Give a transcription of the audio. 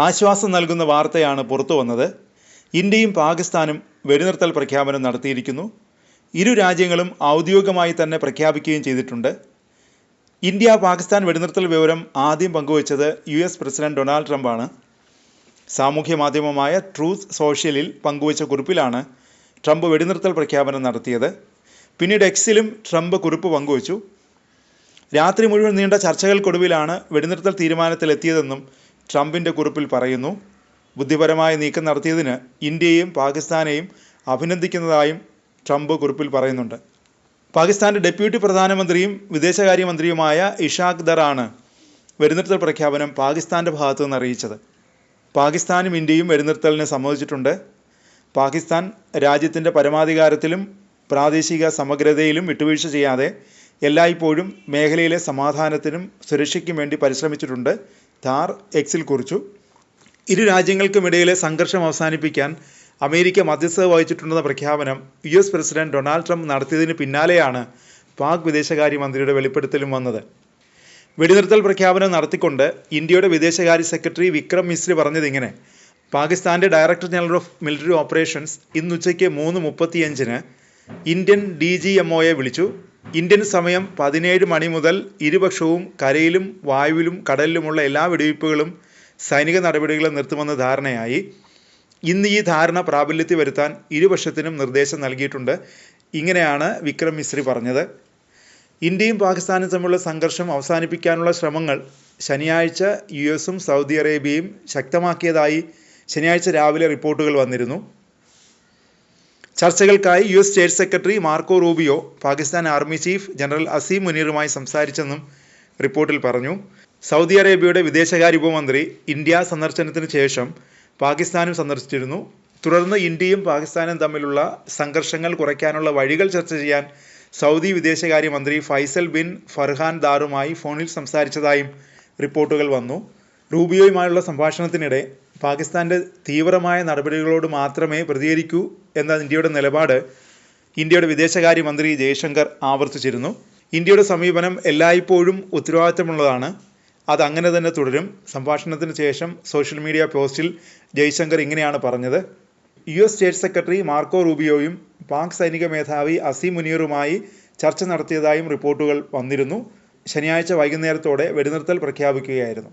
ആശ്വാസം നൽകുന്ന വാർത്തയാണ് പുറത്തു വന്നത്. ഇന്ത്യയും പാകിസ്ഥാനും വെടിനിർത്തൽ പ്രഖ്യാപനം നടത്തിയിരിക്കുന്നു. ഇരു രാജ്യങ്ങളും ഔദ്യോഗികമായി തന്നെ പ്രഖ്യാപിക്കുകയും ചെയ്തിട്ടുണ്ട്. ഇന്ത്യ പാകിസ്ഥാൻ വെടിനിർത്തൽ വിവരം ആദ്യം പങ്കുവച്ചത് US പ്രസിഡന്റ് ഡൊണാൾഡ് ട്രംപാണ്. സാമൂഹ്യ മാധ്യമമായ ട്രൂത്ത് സോഷ്യലിൽ പങ്കുവച്ച കുറിപ്പിലാണ് ട്രംപ് വെടിനിർത്തൽ പ്രഖ്യാപനം നടത്തിയത്. പിന്നീട് എക്സിലും ട്രംപ് കുറിപ്പ് പങ്കുവച്ചു. രാത്രി മുഴുവൻ നീണ്ട ചർച്ചകൾക്കൊടുവിലാണ് വെടിനിർത്തൽ തീരുമാനത്തിലെത്തിയതെന്നും ട്രംപിൻ്റെ കുറിപ്പിൽ പറയുന്നു. ബുദ്ധിപരമായ നീക്കം നടത്തിയതിന് ഇന്ത്യയെയും പാകിസ്ഥാനെയും അഭിനന്ദിക്കുന്നതായും ട്രംപ് കുറിപ്പിൽ പറയുന്നുണ്ട്. പാകിസ്ഥാൻ്റെ ഡെപ്യൂട്ടി പ്രധാനമന്ത്രിയും വിദേശകാര്യമന്ത്രിയുമായ ഇഷാഖ് ദറാണ് വെടിനിർത്തൽ പ്രഖ്യാപനം പാകിസ്ഥാൻ്റെ ഭാഗത്തു നിന്ന് അറിയിച്ചത്. പാകിസ്ഥാനും ഇന്ത്യയും വെടിനിർത്തലിന് സമ്മതിച്ചിട്ടുണ്ട്. പാകിസ്ഥാൻ രാജ്യത്തിൻ്റെ പരമാധികാരത്തിലും പ്രാദേശിക സമഗ്രതയിലും വിട്ടുവീഴ്ച ചെയ്യാതെ എല്ലായ്പ്പോഴും മേഖലയിലെ സമാധാനത്തിനും സുരക്ഷയ്ക്കും വേണ്ടി പരിശ്രമിച്ചിട്ടുണ്ട്, ധാർ എക്സിൽ കുറിച്ചു. ഇരു രാജ്യങ്ങൾക്കുമിടയിലെ സംഘർഷം അവസാനിപ്പിക്കാൻ അമേരിക്ക മധ്യസ്ഥത വഹിച്ചിട്ടുണ്ടെന്ന പ്രഖ്യാപനം US പ്രസിഡന്റ് ഡൊണാൾഡ് ട്രംപ് നടത്തിയതിന് പിന്നാലെയാണ് പാക് വിദേശകാര്യമന്ത്രിയുടെ വെളിപ്പെടുത്തലും വന്നത്. വെടിനിർത്തൽ പ്രഖ്യാപനം നടത്തിക്കൊണ്ട് ഇന്ത്യയുടെ വിദേശകാര്യ സെക്രട്ടറി വിക്രം മിശ്രി പറഞ്ഞതിങ്ങനെ: പാകിസ്ഥാൻ്റെ director general of military operations ഇന്ന് ഉച്ചയ്ക്ക് 3:35 ഇന്ത്യൻ DGMOയെ വിളിച്ചു. ഇന്ത്യൻ സമയം 17 മണി മുതൽ ഇരുപക്ഷവും കരയിലും വായുവിലും കടലിലുമുള്ള എല്ലാ വെടിവയ്പ്പുകളും സൈനിക നടപടികളും നിർത്തുമെന്ന് ധാരണയായി. ഇന്ന് ഈ ധാരണ പ്രാബല്യത്തിൽ വരുത്താൻ ഇരുപക്ഷത്തിനും നിർദ്ദേശം നൽകിയിട്ടുണ്ട്. ഇങ്ങനെയാണ് വിക്രം മിശ്രി പറഞ്ഞത്. ഇന്ത്യയും പാകിസ്ഥാനും തമ്മിലുള്ള സംഘർഷം അവസാനിപ്പിക്കാനുള്ള ശ്രമങ്ങൾ ശനിയാഴ്ച US-ഉം സൗദി അറേബ്യയും ശക്തമാക്കിയതായി ശനിയാഴ്ച രാവിലെ റിപ്പോർട്ടുകൾ വന്നിരുന്നു. ചർച്ചകൾക്കായി US state secretary Marco Rubio Pakistan army chief general Asim മുനീറുമായി സംസാരിച്ചെന്നും റിപ്പോർട്ടിൽ പറഞ്ഞു. സൗദി അറേബ്യയുടെ വിദേശകാര്യ ഉപമന്ത്രി ഇന്ത്യ സന്ദർശനത്തിന് ശേഷം പാകിസ്ഥാനും സന്ദർശിച്ചിരുന്നു. തുടർന്ന് ഇന്ത്യയും പാകിസ്ഥാനും തമ്മിലുള്ള സംഘർഷങ്ങൾ കുറയ്ക്കാനുള്ള വഴികൾ ചർച്ച ചെയ്യാൻ സൗദി വിദേശകാര്യമന്ത്രി ഫൈസൽ ബിൻ ഫർഹാൻ ദാറുമായി ഫോണിൽ സംസാരിച്ചതായും റിപ്പോർട്ടുകൾ വന്നു. റൂബിയോയുമായുള്ള സംഭാഷണത്തിനിടെ പാകിസ്ഥാൻ്റെ തീവ്രമായ നടപടികളോട് മാത്രമേ പ്രതികരിക്കൂ എന്ന ഇന്ത്യയുടെ നിലപാട് ഇന്ത്യയുടെ വിദേശകാര്യമന്ത്രി ജയശങ്കർ ആവർത്തിച്ചിരുന്നു. ഇന്ത്യയുടെ സമീപനം എല്ലായ്പ്പോഴും ഉത്തരവാദിത്തമുള്ളതാണ്, അതങ്ങനെ തന്നെ തുടരും. സംഭാഷണത്തിന് ശേഷം സോഷ്യൽ മീഡിയ പോസ്റ്റിൽ ജയശങ്കർ ഇങ്ങനെയാണ് പറഞ്ഞത്: US സ്റ്റേറ്റ് സെക്രട്ടറി മാർക്കോ റൂബിയോയും പാക് സൈനിക മേധാവി അസീം മുനീറുമായി ചർച്ച നടത്തിയതായും റിപ്പോർട്ടുകൾ വന്നിരുന്നു. ശനിയാഴ്ച വൈകുന്നേരത്തോടെ വെടിനിർത്തൽ പ്രഖ്യാപിക്കുകയായിരുന്നു.